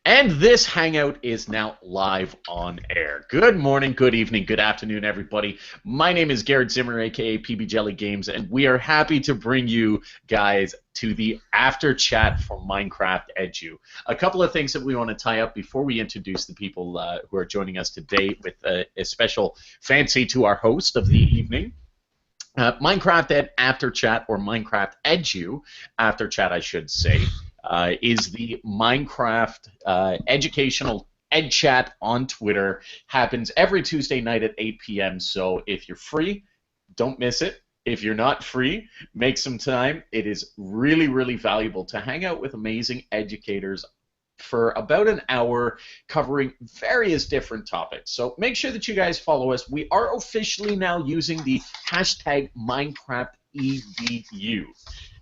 And this Hangout is now live on air. Good morning, good evening, good afternoon, everybody. My name is Garrett Zimmer, aka PB Jelly Games, and we are happy to bring you guys to the after chat for Minecraft Edu. A couple of things that we want to tie up before we introduce the people who are joining us today with a special fancy to our host of the evening. Minecraft Ed After Chat, or Minecraft Edu After Chat, I should say, is the Minecraft educational Ed Chat on Twitter. Happens every Tuesday night at 8 p.m. So if you're free, don't miss it. If you're not free, make some time. It is really, really valuable to hang out with amazing educators for about an hour covering various different topics. So make sure that you guys follow us. We are officially now using the hashtag MinecraftEDU.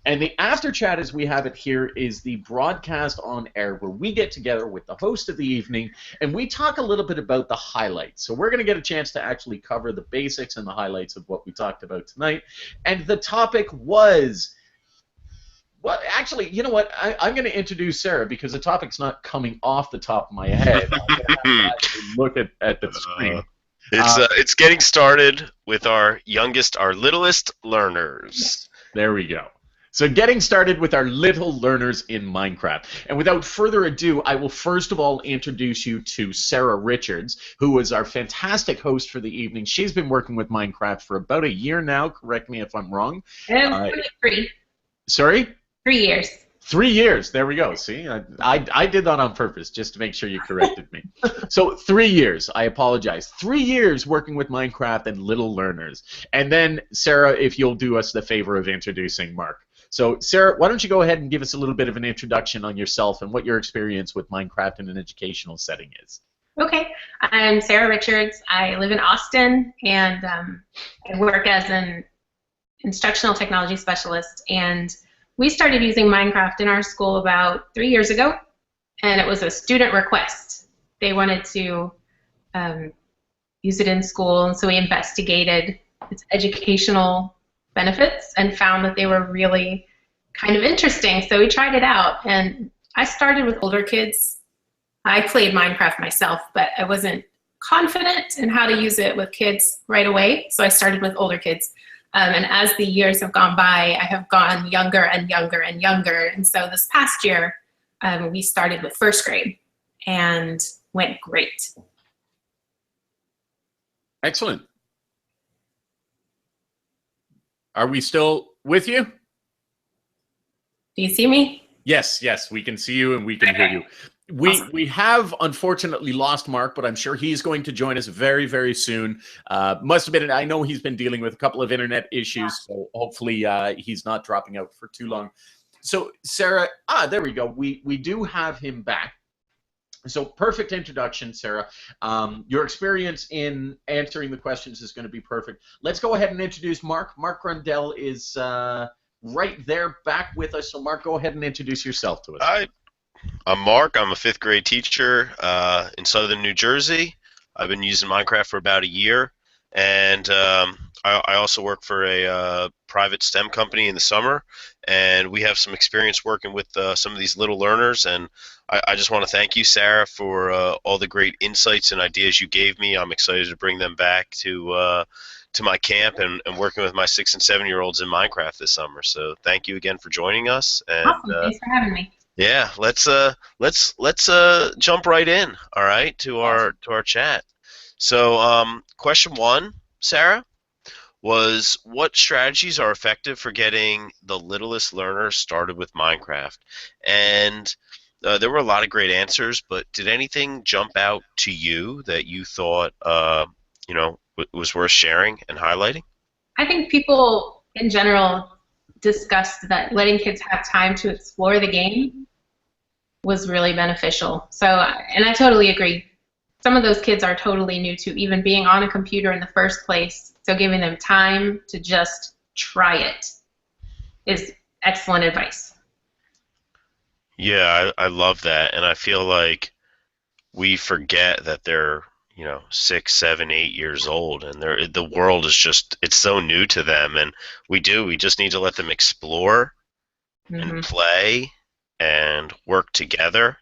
And the after chat, as we have it here, is the broadcast on air where we get together with the host of the evening and we talk a little bit about the highlights. So we're going to get a chance to actually cover the basics and the highlights of what we talked about tonight. And the topic was... Well, actually, you know what? I'm going to introduce Sarah because the topic's not coming off the top of my head. I'm going to have to actually look at the screen. It's getting started with our littlest learners. There we go. So getting started with our little learners in Minecraft. And without further ado, I will first of all introduce you to Sara Richards, who is our fantastic host for the evening. She's been working with Minecraft for about a year now. Correct me if I'm wrong. 3. Sorry? 3 years. 3 years. There we go. See, I did that on purpose just to make sure you corrected me. So 3 years. I apologize. 3 years working with Minecraft and little learners. And then, Sarah, if you'll do us the favor of introducing Mark. So, Sarah, why don't you go ahead and give us a little bit of an introduction on yourself and what your experience with Minecraft in an educational setting is. Okay. I'm Sara Richards. I live in Austin, and I work as an instructional technology specialist. And we started using Minecraft in our school about 3 years ago, and it was a student request. They wanted to use it in school, and so we investigated its educational benefits and found that they were really kind of interesting. So we tried it out, and I started with older kids. I played Minecraft myself, but I wasn't confident in how to use it with kids right away, so I started with older kids. And as the years have gone by, I have gone younger and younger and younger. And so this past year, we started with first grade and went great. Excellent. Are we still with you? Do you see me? Yes, we can see you and we can hear you. We have unfortunately lost Mark, but I'm sure he's going to join us very, very soon. Must have been, I know he's been dealing with a couple of internet issues, so hopefully he's not dropping out for too long. So Sarah, there we go. We do have him back. So perfect introduction, Sarah. Your experience in answering the questions is going to be perfect. Let's go ahead and introduce Mark. Mark Grundell is right there back with us. So Mark, go ahead and introduce yourself to us. Hi, I'm Mark. I'm a 5th grade teacher in southern New Jersey. I've been using Minecraft for about a year, and I also work for a private STEM company in the summer, and we have some experience working with some of these little learners, and I just want to thank you, Sarah, for all the great insights and ideas you gave me. I'm excited to bring them back to my camp and working with my 6- and 7-year-olds in Minecraft this summer. So thank you again for joining us. And, awesome. Thanks for having me. Yeah, let's jump right in. All right, to our chat. So question 1, Sarah, was what strategies are effective for getting the littlest learners started with Minecraft? And there were a lot of great answers, but did anything jump out to you that you thought was worth sharing and highlighting? I think people in general discussed that letting kids have time to explore the game was really beneficial. So, and I totally agree. Some of those kids are totally new to even being on a computer in the first place, so giving them time to just try it is excellent advice. Yeah, I love that, and I feel like we forget that they're 6, 7, 8 years old, and the world is it's so new to them, and we just need to let them explore and play and work together.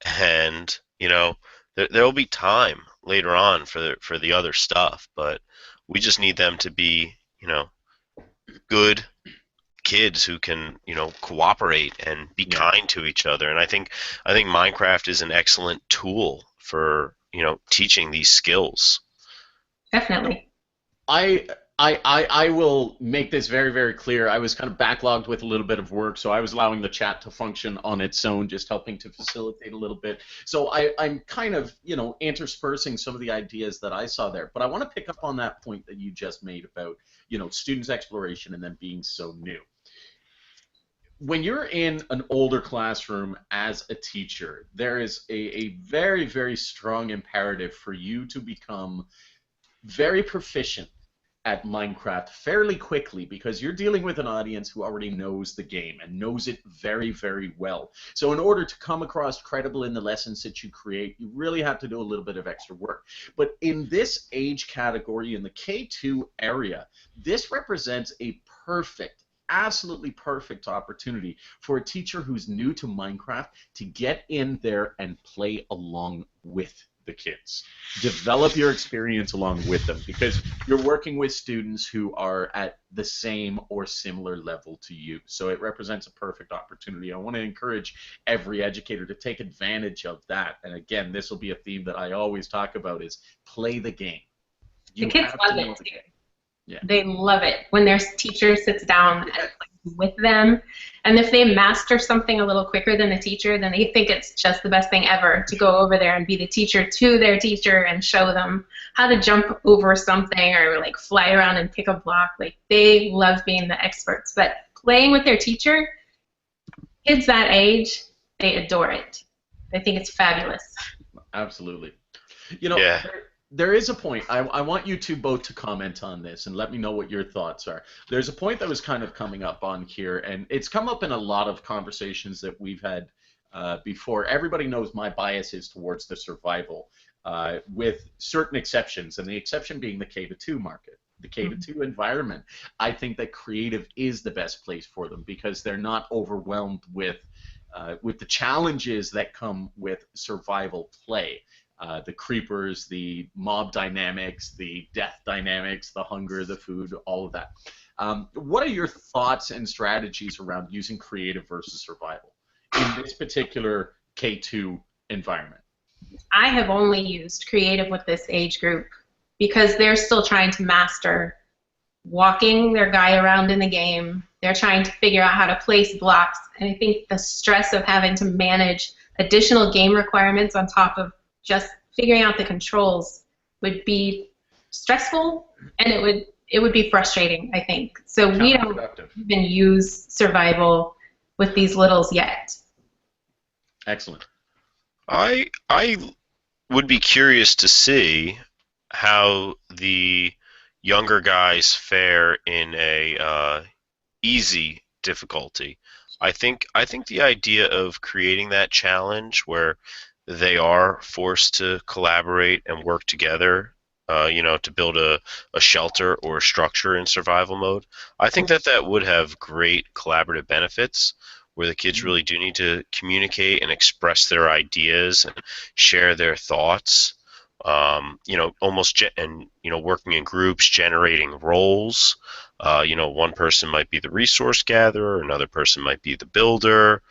and there'll be time later on for the other stuff, but we just need them to be good kids who can cooperate and be Yeah. kind to each other. And I think Minecraft is an excellent tool for teaching these skills. Definitely. I will make this very, very clear. I was kind of backlogged with a little bit of work, so I was allowing the chat to function on its own, just helping to facilitate a little bit. So I'm kind of, interspersing some of the ideas that I saw there. But I want to pick up on that point that you just made about, students' exploration and them being so new. When you're in an older classroom as a teacher, there is a very, very strong imperative for you to become very proficient at Minecraft fairly quickly, because you're dealing with an audience who already knows the game and knows it very, very well. So in order to come across credible in the lessons that you create, you really have to do a little bit of extra work. But in this age category, in the K2 area, this represents a perfect, absolutely perfect opportunity for a teacher who's new to Minecraft to get in there and play along with the kids. Develop your experience along with them, because you're working with students who are at the same or similar level to you. So it represents a perfect opportunity. I want to encourage every educator to take advantage of that. And again, this will be a theme that I always talk about, is play the game. The You kids have to love know it the too. game. Yeah. They love it when their teacher sits down and plays with them. And if they master something a little quicker than the teacher, then they think it's just the best thing ever to go over there and be the teacher to their teacher and show them how to jump over something or like fly around and pick a block. Like, they love being the experts. But playing with their teacher, kids that age, they adore it. They think it's fabulous. Absolutely. Yeah. There is a point. I want you two both to comment on this and let me know what your thoughts are. There's a point that was kind of coming up on here, and it's come up in a lot of conversations that we've had before. Everybody knows my bias is towards the survival, with certain exceptions, and the exception being the K-2 market. The K-2 environment, I think that creative is the best place for them, because they're not overwhelmed with the challenges that come with survival play. The creepers, the mob dynamics, the death dynamics, the hunger, the food, all of that. What are your thoughts and strategies around using creative versus survival in this particular K2 environment? I have only used creative with this age group because they're still trying to master walking their guy around in the game. They're trying to figure out how to place blocks. And I think the stress of having to manage additional game requirements on top of just figuring out the controls would be stressful, and it would be frustrating, I think. So we don't even use survival with these littles yet. Excellent. I would be curious to see how the younger guys fare in a easy difficulty. I think the idea of creating that challenge where they are forced to collaborate and work together, to build a shelter or a structure in survival mode, I think that would have great collaborative benefits, where the kids really do need to communicate and express their ideas and share their thoughts. Working in groups, generating roles. One person might be the resource gatherer, another person might be the builder,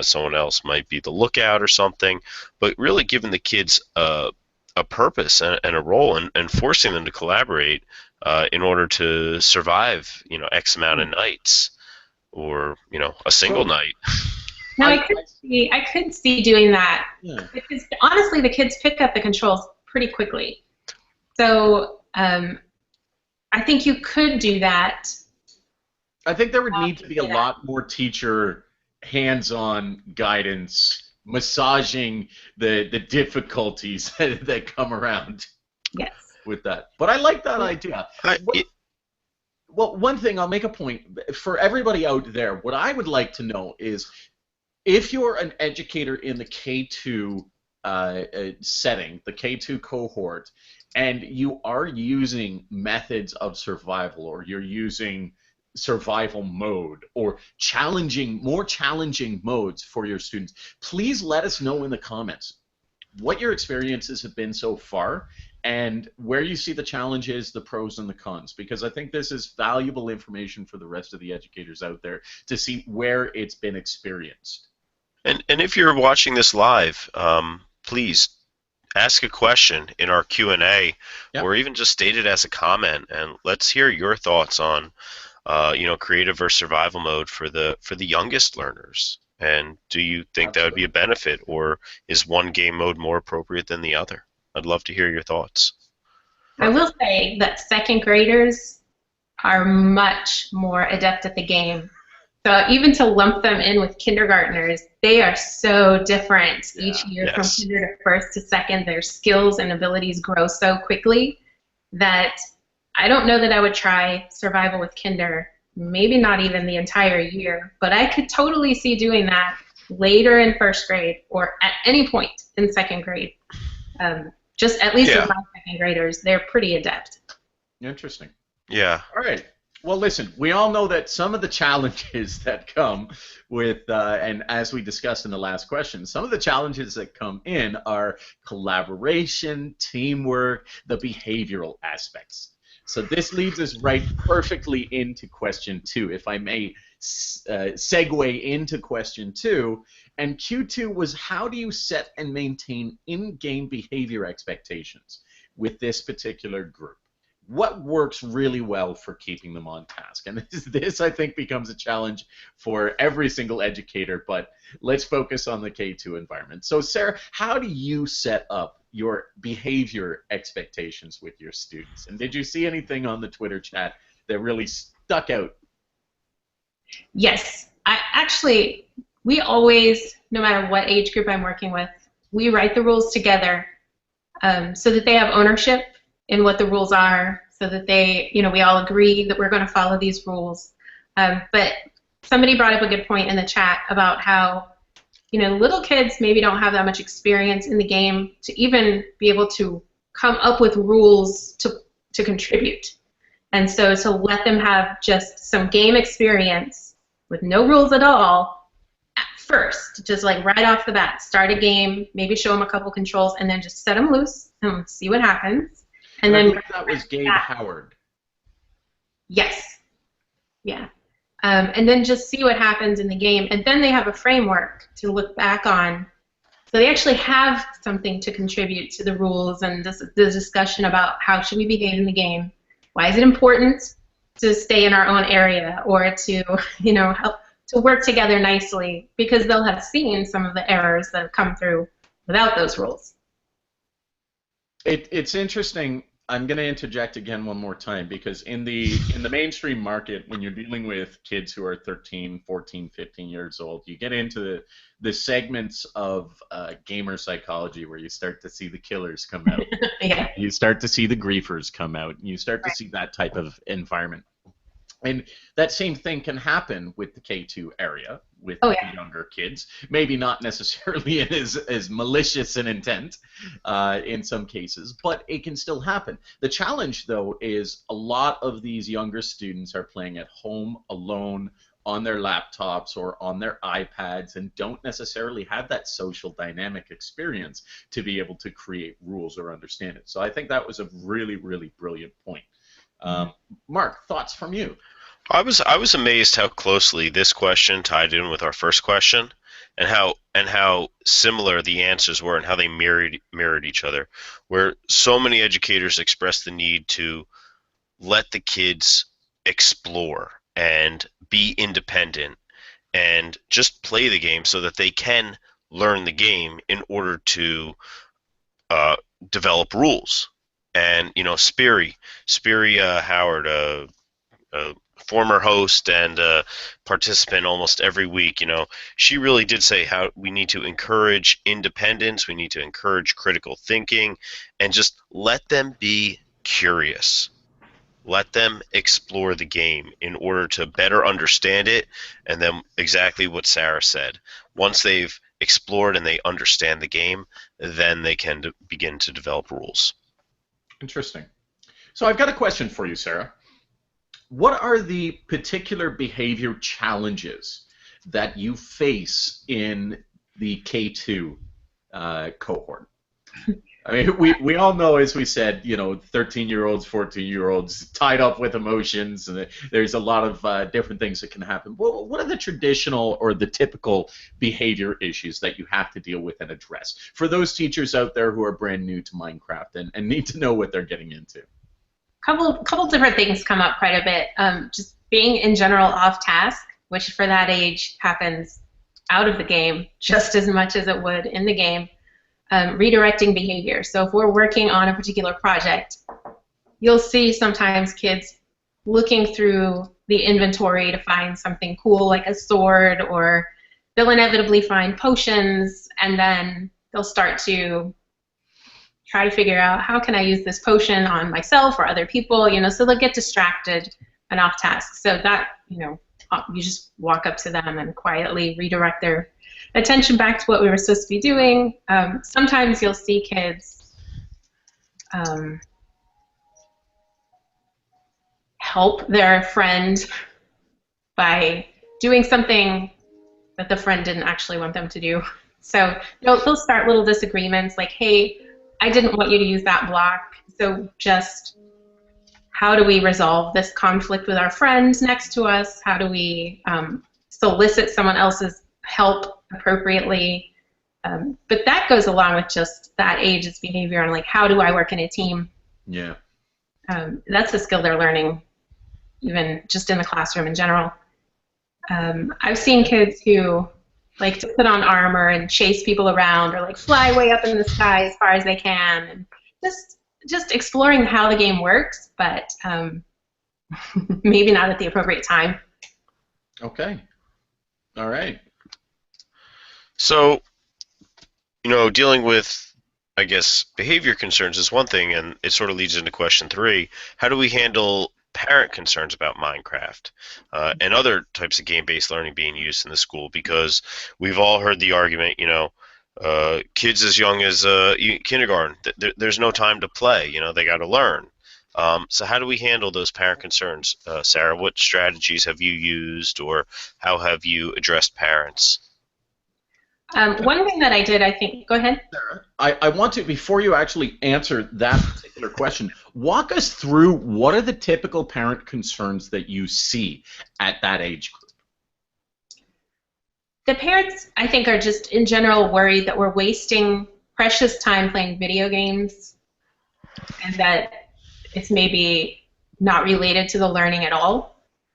someone else might be the lookout or something. But really giving the kids a purpose and a role, and forcing them to collaborate in order to survive, X amount of nights, or a single night. No, I could see doing that. Yeah. Because honestly, the kids pick up the controls pretty quickly. So I think you could do that. I think there would need to be a lot more teacher hands-on guidance, massaging the difficulties that come around Yes. with that. But I like that idea. Well, one thing, I'll make a point. For everybody out there, what I would like to know is, if you're an educator in the K2 setting, the K2 cohort, and you are using methods of survival, or you're using survival mode or more challenging modes for your students, please let us know in the comments what your experiences have been so far and where you see the challenges, the pros and the cons, because I think this is valuable information for the rest of the educators out there to see where it's been experienced. And if you're watching this live, please ask a question in our Q&A, Yep. or even just state it as a comment, and let's hear your thoughts on creative versus survival mode for the youngest learners. And do you think that would be a benefit, or is one game mode more appropriate than the other? I'd love to hear your thoughts. I will say that second graders are much more adept at the game. So even to lump them in with kindergartners, they are so different each year. Yes. From kinder to first to second. Their skills and abilities grow so quickly that I don't know that I would try survival with kinder, maybe not even the entire year, but I could totally see doing that later in first grade or at any point in second grade. Just at least with my second graders, they're pretty adept. Interesting. Yeah. All right. Well, listen, we all know that some of the challenges that come with, and as we discussed in the last question, some of the challenges that come in are collaboration, teamwork, the behavioral aspects. So this leads us right perfectly into question 2, if I may segue into question 2. And Q2 was, how do you set and maintain in-game behavior expectations with this particular group? What works really well for keeping them on task? And this, I think, becomes a challenge for every single educator, but let's focus on the K2 environment. So, Sarah, how do you set up your behavior expectations with your students? And did you see anything on the Twitter chat that really stuck out? Yes. We always, no matter what age group I'm working with, we write the rules together so that they have ownership in what the rules are, so that they, we all agree that we're going to follow these rules. But somebody brought up a good point in the chat about how, little kids maybe don't have that much experience in the game to even be able to come up with rules to contribute. And so to let them have just some game experience with no rules at all at first, just like right off the bat, start a game, maybe show them a couple controls, and then just set them loose and see what happens. And then that was Gabe Howard. Yes. Yeah. And then just see what happens in the game. And then they have a framework to look back on. So they actually have something to contribute to the rules and the discussion about how should we behave in the game. Why is it important to stay in our own area or to, help to work together nicely? Because they'll have seen some of the errors that have come through without those rules. It's interesting. I'm going to interject again one more time, because in the mainstream market, when you're dealing with kids who are 13, 14, 15 years old, you get into the segments of gamer psychology where you start to see the killers come out. Yeah. You start to see the griefers come out. And you start to see that type of environment. And that same thing can happen with the K2 area, with the younger kids. Maybe not necessarily as malicious an intent in some cases, but it can still happen. The challenge, though, is a lot of these younger students are playing at home alone on their laptops or on their iPads and don't necessarily have that social dynamic experience to be able to create rules or understand it. So I think that was a really, really brilliant point. Mark, thoughts from you? I was amazed how closely this question tied in with our first question, and how similar the answers were and how they mirrored each other. Where so many educators express the need to let the kids explore and be independent and just play the game so that they can learn the game in order to develop rules. And Spiri Howard, a former host and participant almost every week, she really did say how we need to encourage independence, we need to encourage critical thinking, and just let them be curious. Let them explore the game in order to better understand it, and then exactly what Sarah said. Once they've explored and they understand the game, then they can begin to develop rules. Interesting. So I've got a question for you, Sarah. what are the particular behavior challenges that you face in the K2 cohort? I mean, we all know, as we said, 13-year-olds, 14-year-olds tied up with emotions, and there's a lot of different things that can happen. What are the traditional or the typical behavior issues that you have to deal with and address for those teachers out there who are brand new to Minecraft and need to know what they're getting into? Couple different things come up quite a bit. Just being in general off task, which for that age happens out of the game just as much as it would in the game. Redirecting behavior. So if we're working on a particular project, you'll see sometimes kids looking through the inventory to find something cool like a sword, or they'll inevitably find potions, and then they'll start to try to figure out, how can I use this potion on myself or other people, so they'll get distracted and off task. So that, you just walk up to them and quietly redirect their attention back to what we were supposed to be doing. Sometimes you'll see kids help their friend by doing something that the friend didn't actually want them to do. So they'll start little disagreements like, hey, I didn't want you to use that block, so just how do we resolve this conflict with our friend next to us? How do we solicit someone else's help appropriately? But that goes along with just that age's behavior, and like, how do I work in a team? Yeah. That's a skill they're learning, even just in the classroom in general. I've seen kids who like to put on armor and chase people around, or like fly way up in the sky as far as they can, and just exploring how the game works, but maybe not at the appropriate time. Okay. All right. So, dealing with, I guess, behavior concerns is one thing, and it sort of leads into question 3. How do we handle parent concerns about Minecraft and other types of game-based learning being used in the school? Because we've all heard the argument, kids as young as kindergarten, there's no time to play, they got to learn. So how do we handle those parent concerns? Sarah, what strategies have you used, or how have you addressed parents? One thing that I did, I think, go ahead. Sarah, I want to, before you actually answer that particular question, walk us through what are the typical parent concerns that you see at that age group? The parents, I think, are just in general worried that we're wasting precious time playing video games, and that it's maybe not related to the learning at all.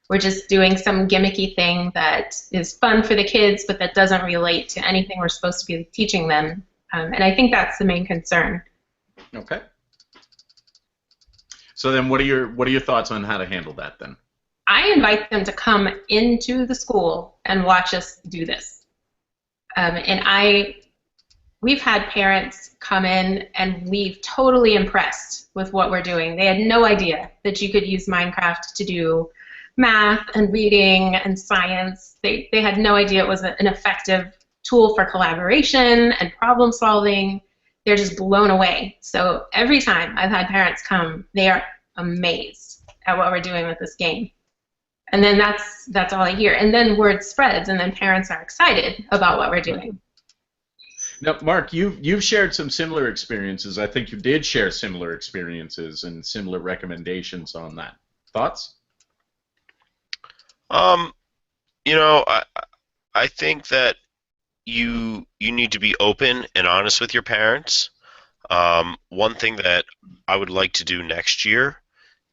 We're just doing some gimmicky thing that is fun for the kids, but that doesn't relate to anything we're supposed to be teaching them. And I think that's the main concern. Okay. So then, what are your thoughts on how to handle that then? I invite them to come into the school and watch us do this. We've had parents come in and leave totally impressed with what we're doing. They had no idea that you could use Minecraft to do math and reading and science. They had no idea it was an effective tool for collaboration and problem solving. They're just blown away. So every time I've had parents come, they are amazed at what we're doing with this game. And then that's all I hear. And then word spreads, and then parents are excited about what we're doing. Now, Mark, you've shared some similar experiences. I think you did share similar experiences and similar recommendations on that. Thoughts? I think that you need to be open and honest with your parents. One thing that I would like to do next year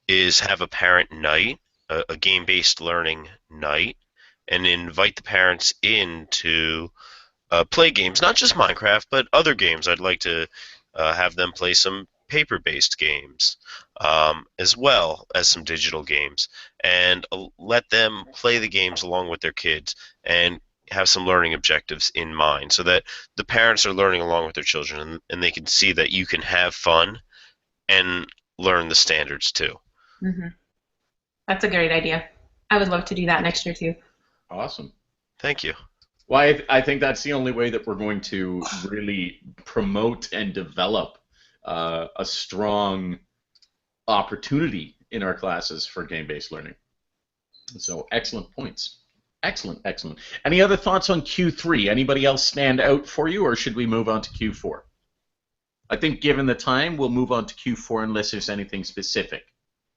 is have a parent night, a game-based learning night, and invite the parents in to play games, not just Minecraft, but other games. I'd like to have them play some paper-based games, as well as some digital games, and let them play the games along with their kids and have some learning objectives in mind, so that the parents are learning along with their children, and they can see that you can have fun and learn the standards too. Mm-hmm. That's a great idea. I would love to do that next year too. Awesome. Thank you. Well, I think that's the only way that we're going to really promote and develop a strong opportunity in our classes for game-based learning. So excellent points. Excellent, excellent. Any other thoughts on Q3? Anybody else stand out for you, or should we move on to Q4? I think given the time, we'll move on to Q4 unless there's anything specific.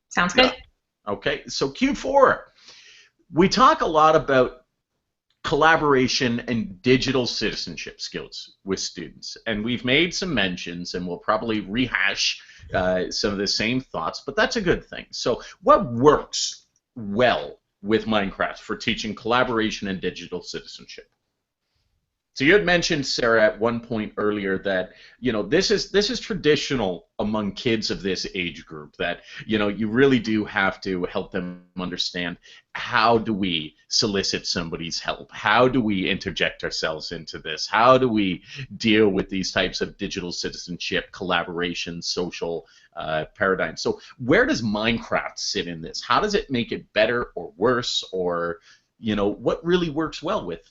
Sounds good. Okay, so Q4. We talk a lot about collaboration and digital citizenship skills with students, and we've made some mentions, and we'll probably rehash some of the same thoughts, but that's a good thing. So what works well with Minecraft for teaching collaboration and digital citizenship? So you had mentioned, Sarah, at one point earlier that this is traditional among kids of this age group, that you really do have to help them understand, how do we solicit somebody's help? How do we interject ourselves into this? How do we deal with these types of digital citizenship, collaboration, social paradigms? So where does Minecraft sit in this? How does it make it better or worse, or what really works well with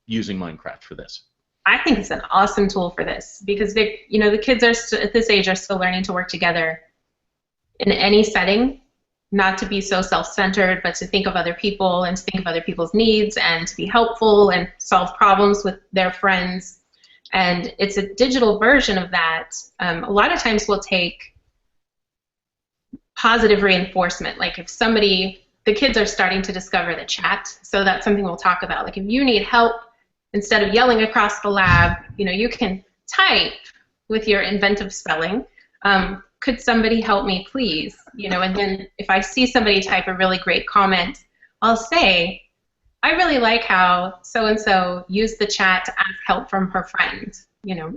using Minecraft for this? I think it's an awesome tool for this, because the kids are at this age are still learning to work together in any setting, not to be so self-centered, but to think of other people and to think of other people's needs and to be helpful and solve problems with their friends. And it's a digital version of that. A lot of times we'll take positive reinforcement, like if the kids are starting to discover the chat, so that's something we'll talk about. Like if you need help, instead of yelling across the lab, you can type with your inventive spelling. Could somebody help me, please? And then if I see somebody type a really great comment, I'll say, I really like how so-and-so used the chat to ask help from her friend.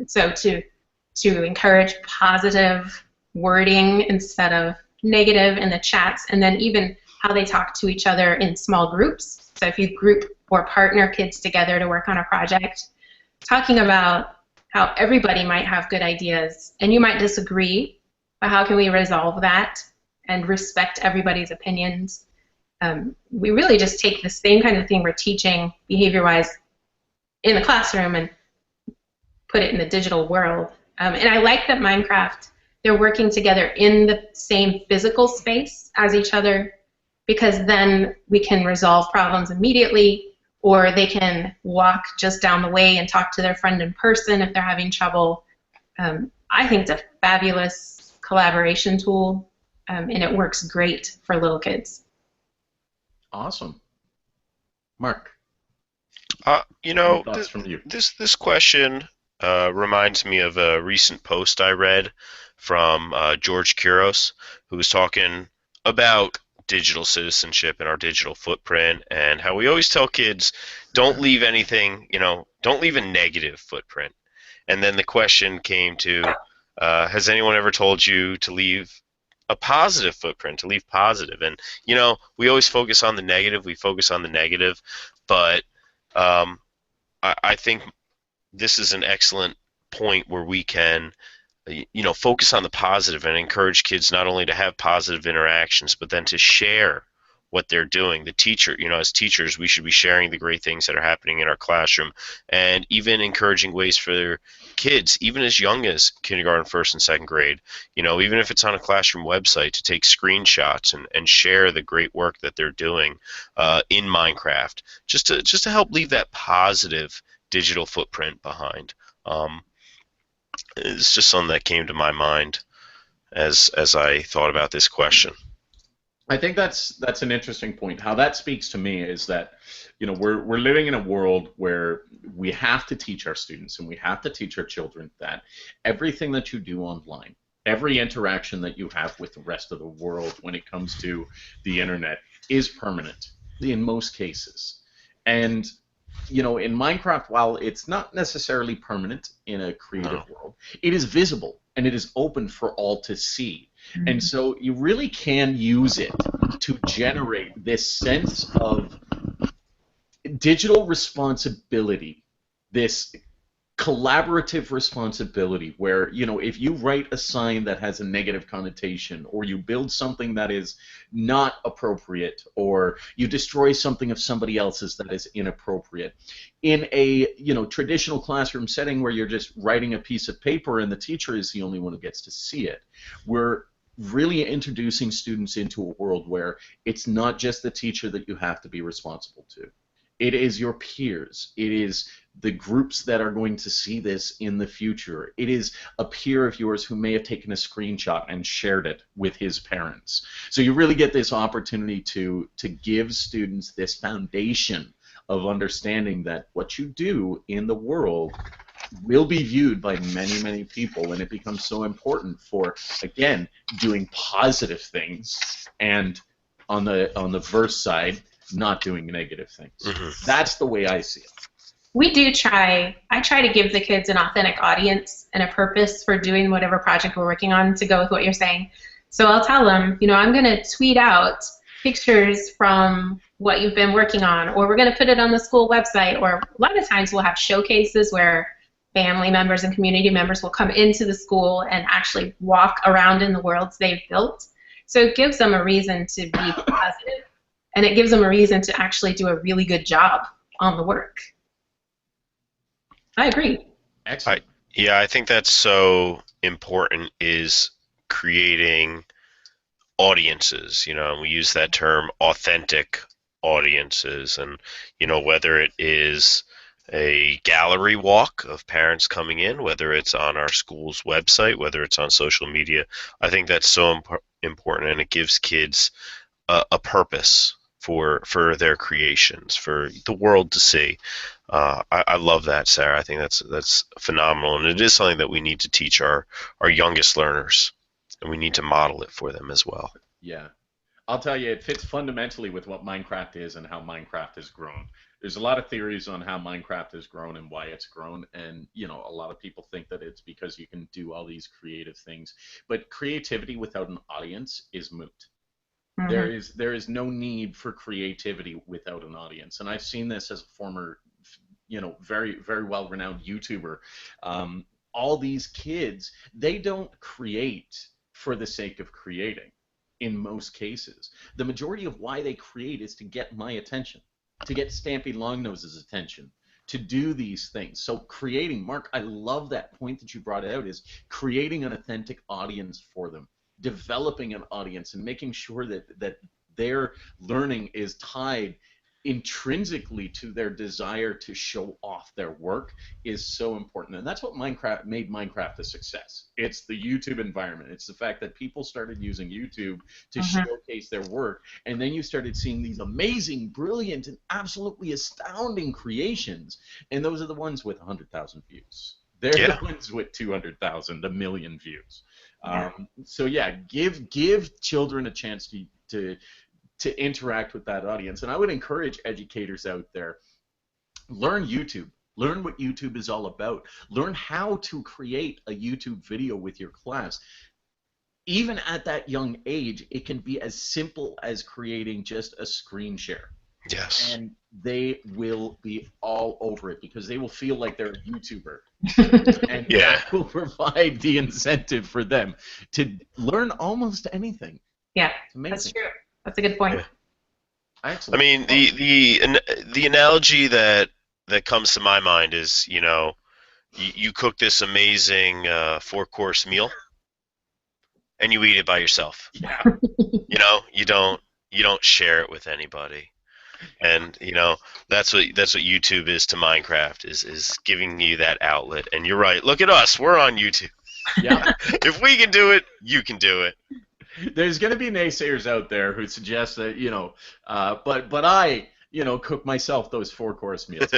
So to encourage positive wording instead of negative in the chats, and then even how they talk to each other in small groups. So if you group or partner kids together to work on a project, talking about how everybody might have good ideas and you might disagree, but how can we resolve that and respect everybody's opinions? We really just take the same kind of thing we're teaching behavior-wise in the classroom and put it in the digital world. And I like that Minecraft, they're working together in the same physical space as each other, because then we can resolve problems immediately, or they can walk just down the way and talk to their friend in person if they're having trouble. I think it's a fabulous collaboration tool, and it works great for little kids. Awesome. Mark, thoughts from you? This question reminds me of a recent post I read from George Couros, who was talking about digital citizenship and our digital footprint, and how we always tell kids, don't leave anything, don't leave a negative footprint. And then the question came to, has anyone ever told you to leave a positive footprint, to leave positive? And we always focus on the negative, but I think this is an excellent point where we can focus on the positive and encourage kids not only to have positive interactions, but then to share what they're doing. The teacher, as teachers, we should be sharing the great things that are happening in our classroom, and even encouraging ways for kids, even as young as kindergarten, first and second grade, even if it's on a classroom website, to take screenshots and share the great work that they're doing in Minecraft, just to help leave that positive digital footprint behind. It's just something that came to my mind as I thought about this question. I think that's an interesting point. How that speaks to me is that we're living in a world where we have to teach our students and we have to teach our children that everything that you do online, every interaction that you have with the rest of the world when it comes to the internet, is permanent in most cases. And in Minecraft, while it's not necessarily permanent in a creative world, it is visible and it is open for all to see. Mm-hmm. And so you really can use it to generate this sense of digital responsibility, this collaborative responsibility where, if you write a sign that has a negative connotation, or you build something that is not appropriate, or you destroy something of somebody else's that is inappropriate, in a traditional classroom setting where you're just writing a piece of paper and the teacher is the only one who gets to see it, we're really introducing students into a world where it's not just the teacher that you have to be responsible to. It is your peers. It is the groups that are going to see this in the future. It is a peer of yours who may have taken a screenshot and shared it with his parents. So you really get this opportunity to give students this foundation of understanding that what you do in the world will be viewed by many, many people, and it becomes so important for, again, doing positive things, and on the verse side, not doing negative things. Mm-hmm. That's the way I see it. We do try. I try to give the kids an authentic audience and a purpose for doing whatever project we're working on, to go with what you're saying. So I'll tell them, I'm going to tweet out pictures from what you've been working on, or we're going to put it on the school website, or a lot of times we'll have showcases where family members and community members will come into the school and actually walk around in the worlds they've built. So it gives them a reason to be positive, and it gives them a reason to actually do a really good job on the work. I agree. Excellent. I think that's so important, is creating audiences, and we use that term, authentic audiences, and whether it is a gallery walk of parents coming in, whether it's on our school's website, whether it's on social media, I think that's so important, and it gives kids a purpose for their creations, for the world to see. I love that, Sarah. I think that's phenomenal, and it is something that we need to teach our youngest learners, and we need to model it for them as well. Yeah. I'll tell you, it fits fundamentally with what Minecraft is and how Minecraft has grown. There's a lot of theories on how Minecraft has grown and why it's grown, and a lot of people think that it's because you can do all these creative things. But creativity without an audience is moot. Mm-hmm. There is no need for creativity without an audience, and I've seen this as a former, very, very well-renowned YouTuber. All these kids, they don't create for the sake of creating. In most cases, the majority of why they create is to get my attention, to get Stampy Longnose's attention, to do these things. So creating, Mark, I love that point that you brought out, is creating an authentic audience for them, developing an audience, and making sure that their learning is tied intrinsically to their desire to show off their work is so important. And that's what made Minecraft a success. It's the YouTube environment. It's the fact that people started using YouTube to showcase their work, and then you started seeing these amazing, brilliant, and absolutely astounding creations, and those are the ones with 100,000 views. They're the ones with 200,000, a million views. So yeah, give children a chance to interact with that audience. And I would encourage educators out there, learn YouTube. Learn what YouTube is all about. Learn how to create a YouTube video with your class. Even at that young age, it can be as simple as creating just a screen share. Yes. And they will be all over it because they will feel like they're a YouTuber. And that will provide the incentive for them to learn almost anything. Yeah, that's true. That's a good point. Yeah. Excellent. I mean, the analogy that comes to my mind is, you cook this amazing 4-course meal, and you eat it by yourself. Yeah. You don't share it with anybody, and that's what YouTube is to Minecraft, is giving you that outlet. And you're right. Look at us. We're on YouTube. Yeah. If we can do it, you can do it. There's going to be naysayers out there who suggest that, but I, cook myself those 4-course meals.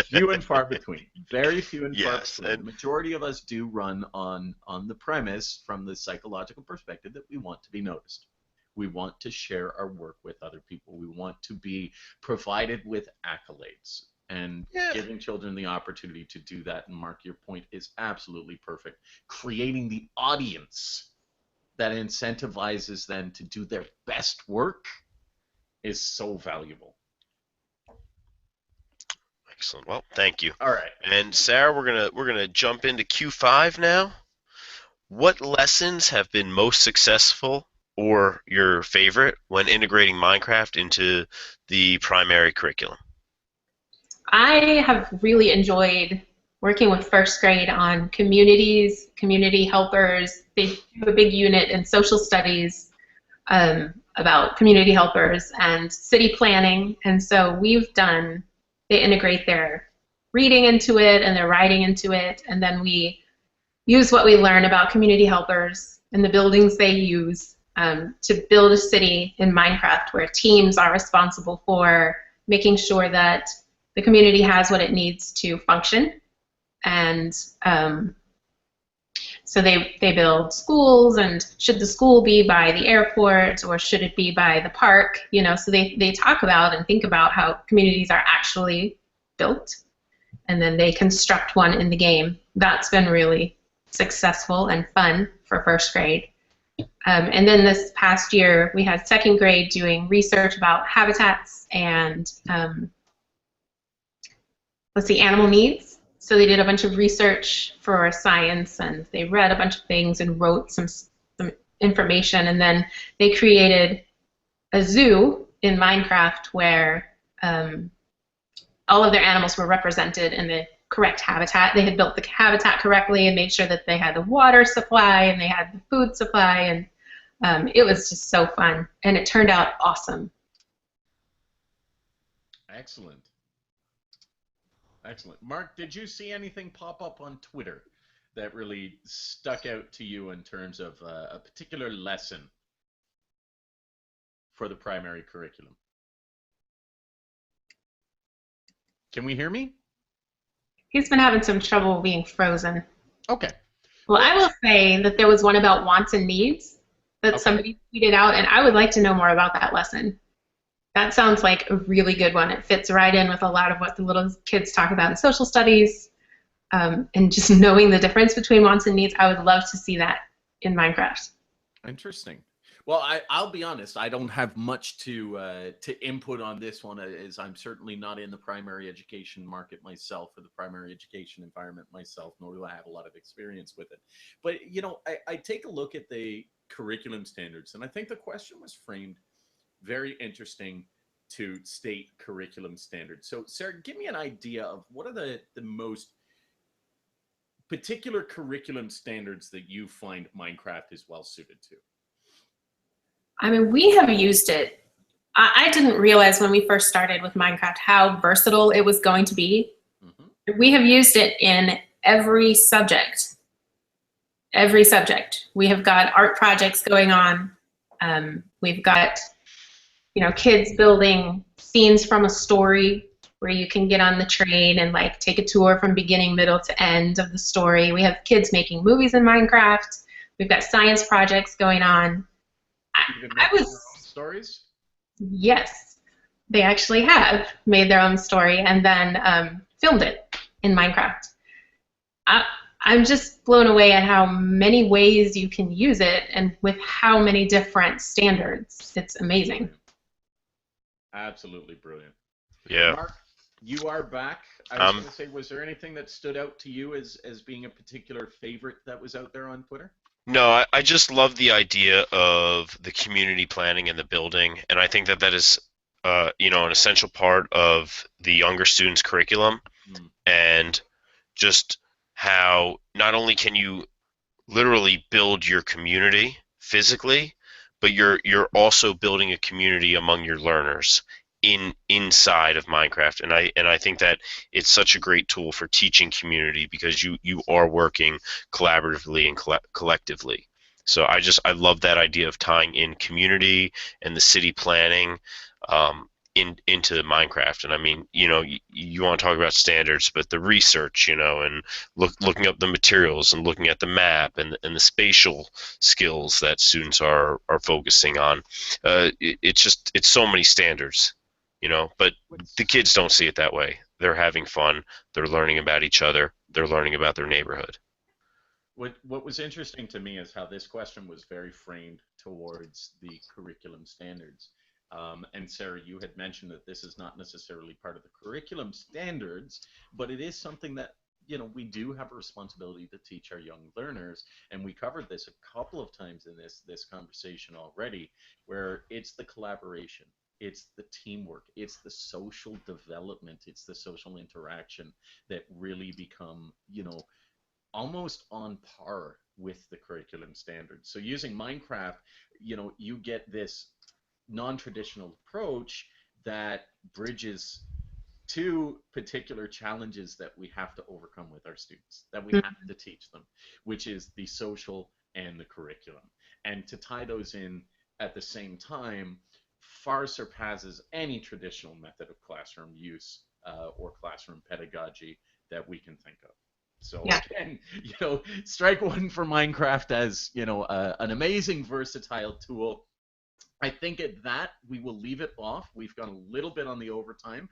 Few and far between. Very few and far between. And the majority of us do run on the premise, from the psychological perspective, that we want to be noticed. We want to share our work with other people. We want to be provided with accolades. And giving children the opportunity to do that, and Mark, your point is absolutely perfect. Creating the audience that incentivizes them to do their best work is so valuable. Excellent. Well, thank you. All right. And Sarah, we're gonna jump into Q5 now. What lessons have been most successful or your favorite when integrating Minecraft into the primary curriculum? I have really enjoyed working with first grade on communities, community helpers. They do a big unit in social studies about community helpers and city planning. And so they integrate their reading into it and their writing into it. And then we use what we learn about community helpers and the buildings they use to build a city in Minecraft where teams are responsible for making sure that the community has what it needs to function. And so they build schools, and should the school be by the airport or should it be by the park? You know, so they talk about and think about how communities are actually built, and then they construct one in the game. That's been really successful and fun for first grade. And then this past year, we had second grade doing research about habitats and animal needs. So they did a bunch of research for science, and they read a bunch of things and wrote some information, and then they created a zoo in Minecraft where all of their animals were represented in the correct habitat. They had built the habitat correctly and made sure that they had the water supply and they had the food supply, and it was just so fun, and it turned out awesome. Excellent. Excellent. Mark, did you see anything pop up on Twitter that really stuck out to you in terms of a particular lesson for the primary curriculum? Can we hear me? He's been having some trouble being frozen. Okay. Well, I will say that there was one about wants and needs that somebody tweeted out, and I would like to know more about that lesson. That sounds like a really good one. It fits right in with a lot of what the little kids talk about in social studies, and just knowing the difference between wants and needs. I would love to see that in Minecraft. Interesting. Well, I'll be honest. I don't have much to input on this one, as I'm certainly not in the primary education market myself, or the primary education environment myself, nor do I have a lot of experience with it. But you know, I take a look at the curriculum standards, and I think the question was framed very interesting to state curriculum standards. So, Sarah, give me an idea of what are the most particular curriculum standards that you find Minecraft is well suited to. I mean, we have used it. I didn't realize when we first started with Minecraft how versatile it was going to be. Mm-hmm. We have used it in every subject. Every subject. We have got art projects going on. We've got kids building scenes from a story where you can get on the train and like take a tour from beginning, middle to end of the story. We have kids making movies in Minecraft. We've got science projects going on. I was stories? Yes, they actually have made their own story and then filmed it in Minecraft. I'm just blown away at how many ways you can use it and with how many different standards. It's amazing. Absolutely brilliant. Yeah. Mark, you are back. I was going to say, was there anything that stood out to you as being a particular favorite that was out there on Twitter? No, I just love the idea of the community planning and the building, and I think that is, an essential part of the younger students' curriculum, and just how not only can you literally build your community physically, but you're also building a community among your learners inside of Minecraft, and I think that it's such a great tool for teaching community because you are working collaboratively and collectively. So I love that idea of tying in community and the city planning into Minecraft. And I mean, you want to talk about standards, but the research, and looking up the materials and looking at the map and the spatial skills that students are focusing on. It's so many standards. But the kids don't see it that way. They're having fun. They're learning about each other. They're learning about their neighborhood. What was interesting to me is how this question was very framed towards the curriculum standards. And Sarah, you had mentioned that this is not necessarily part of the curriculum standards, but it is something that we do have a responsibility to teach our young learners, and we covered this a couple of times in this conversation already, where it's the collaboration. It's the teamwork. It's the social development. It's the social interaction that really become, almost on par with the curriculum standards. So using Minecraft, you get this non-traditional approach that bridges two particular challenges that we have to overcome with our students, that we have to teach them, which is the social and the curriculum. And to tie those in at the same time far surpasses any traditional method of classroom use or classroom pedagogy that we can think of. So Yeah. again, strike one for Minecraft as, an amazing versatile tool. I think at that, we will leave it off. We've gone a little bit on the overtime,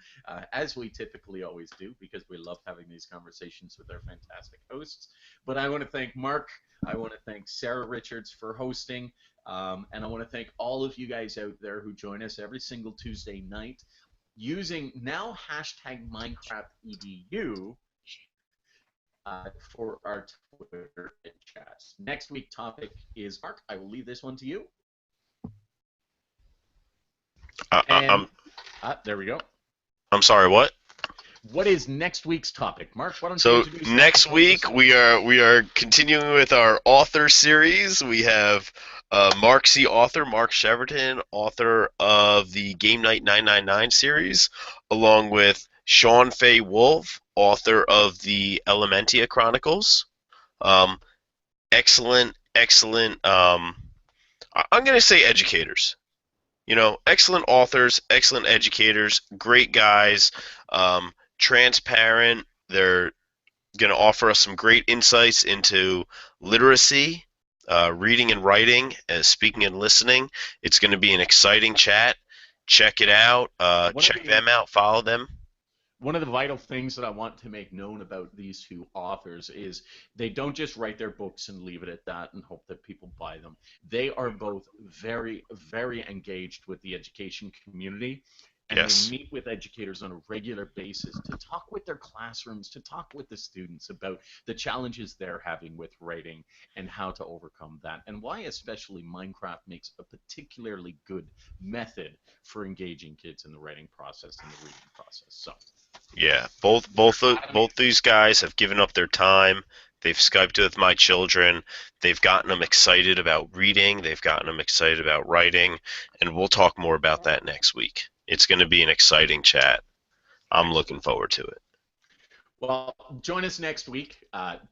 as we typically always do, because we love having these conversations with our fantastic hosts. But I want to thank Mark. I want to thank Sara Richards for hosting. And I want to thank all of you guys out there who join us every single Tuesday night using now hashtag MinecraftEDU for our Twitter and chats. Next week topic is Mark. I will leave this one to you. There we go. I'm sorry, what? What is next week's topic, Mark? Why don't So you introduce next week we are continuing with our author series. We have Mark C. author, Mark Cheverton, author of the Game Night 999 series, along with Sean Fay Wolf, author of the Elementia Chronicles. Excellent. I'm going to say educators. Excellent authors, excellent educators, great guys, transparent. They're going to offer us some great insights into literacy, reading and writing, speaking and listening. It's going to be an exciting chat. Check it out. Check them out. Follow them. One of the vital things that I want to make known about these two authors is they don't just write their books and leave it at that and hope that people buy them. They are both very, very engaged with the education community, and Yes. they meet with educators on a regular basis to talk with their classrooms, to talk with the students about the challenges they're having with writing and how to overcome that, and why especially Minecraft makes a particularly good method for engaging kids in the writing process and the reading process. So. Yeah, both these guys have given up their time. They've Skyped with my children. They've gotten them excited about reading. They've gotten them excited about writing, and we'll talk more about that next week. It's going to be an exciting chat. I'm looking forward to it. Well, join us next week,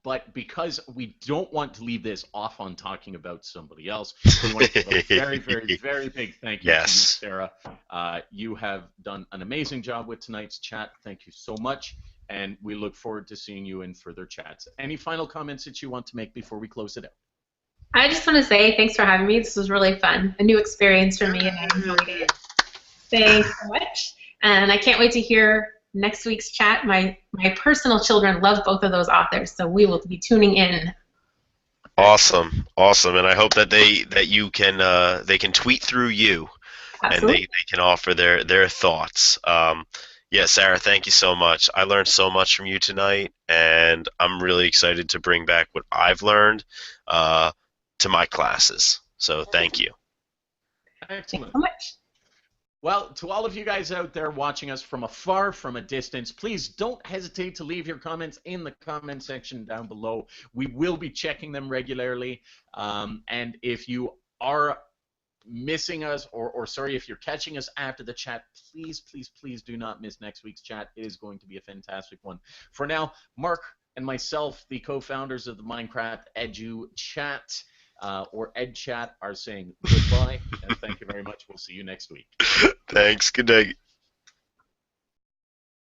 but because we don't want to leave this off on talking about somebody else, we want to give a very, very, very big thank you to you, Sara. You have done an amazing job with tonight's chat. Thank you so much, and we look forward to seeing you in further chats. Any final comments that you want to make before we close it out? I just want to say thanks for having me. This was really fun, a new experience for me, and I enjoyed it. Thanks so much, and I can't wait to hear next week's chat. My personal children love both of those authors, so we will be tuning in. Awesome, and I hope that they can tweet through you. Absolutely. And they can offer their thoughts. Yeah, Sara, thank you so much. I learned so much from you tonight, and I'm really excited to bring back what I've learned to my classes. So thank you. Excellent. Thanks so much. Well, to all of you guys out there watching us from afar, from a distance, please don't hesitate to leave your comments in the comment section down below. We will be checking them regularly. And if you are missing us, or sorry, if you're catching us after the chat, please do not miss next week's chat. It is going to be a fantastic one. For now, Mark and myself, the co-founders of the Minecraft Edu Chat, or EdChat, are saying goodbye, and thank you very much. We'll see you next week. Thanks. Good night.